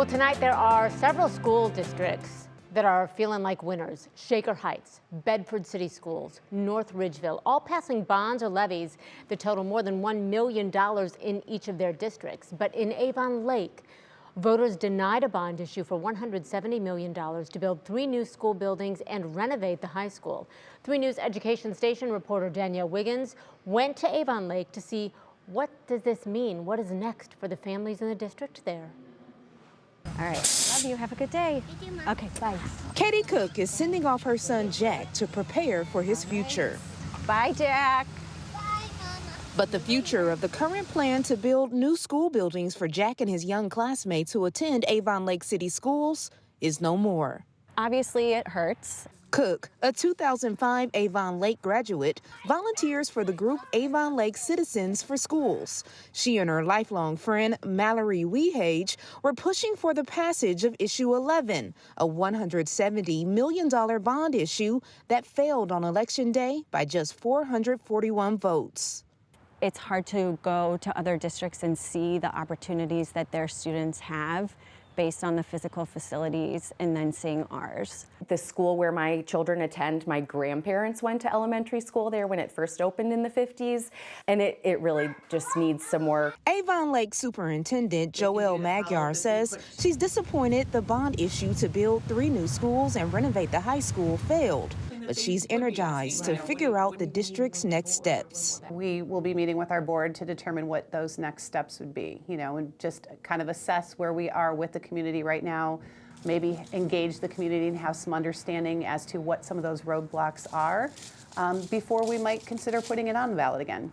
Well, tonight there are several school districts that are feeling like winners. Shaker Heights, Bedford City Schools, North Ridgeville, all passing bonds or levies that total more than $1 million in each of their districts. But in Avon Lake, voters denied a bond issue for $170 million to build 3 new school buildings and renovate the high school. 3 News education station reporter Danielle Wiggins went to Avon Lake to see what does this mean? What is next for the families in the district there? All right, love you. Have a good day. Thank you, Mom. Okay, bye. Katie Cook is sending off her son Jack to prepare for his future. Bye, Jack. Bye, Mama. But the future of the current plan to build new school buildings for Jack and his young classmates who attend Avon Lake City Schools is no more. Obviously, it hurts. Cook, a 2005 Avon Lake graduate, volunteers for the group Avon Lake Citizens for Schools. She and her lifelong friend, Mallory Wehage, were pushing for the passage of Issue 11, a $170 million bond issue that failed on Election Day by just 441 votes. It's hard to go to other districts and see the opportunities that their students have based on the physical facilities and then seeing ours. The school where my children attend, my grandparents went to elementary school there when it first opened in the 50s, and it really just needs some more. Avon Lake Superintendent Joelle Magyar says she's disappointed the bond issue to build 3 new schools and renovate the high school failed, but she's energized to figure out the district's next steps. We will be meeting with our board to determine what those next steps would be, and just kind of assess where we are with the community right now, maybe engage the community and have some understanding as to what some of those roadblocks are before we might consider putting it on the ballot again.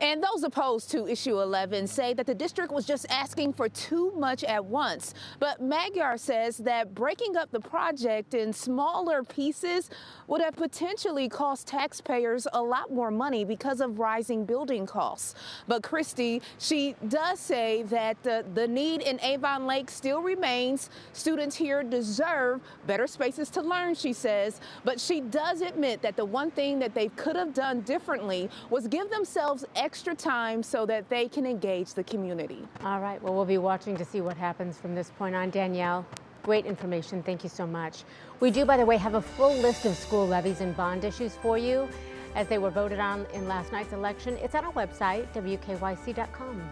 And those opposed to Issue 11 say that the district was just asking for too much at once. But Magyar says that breaking up the project in smaller pieces would have potentially cost taxpayers a lot more money because of rising building costs. But Christy, she does say that the need in Avon Lake still remains. Students here deserve better spaces to learn, she says. But she does admit that the one thing that they could have done differently was give themselves extra time so that they can engage the community. All right, well, we'll be watching to see what happens from this point on. Danielle, great information. Thank you so much. We do, by the way, have a full list of school levies and bond issues for you as they were voted on in last night's election. It's on our website, wkyc.com.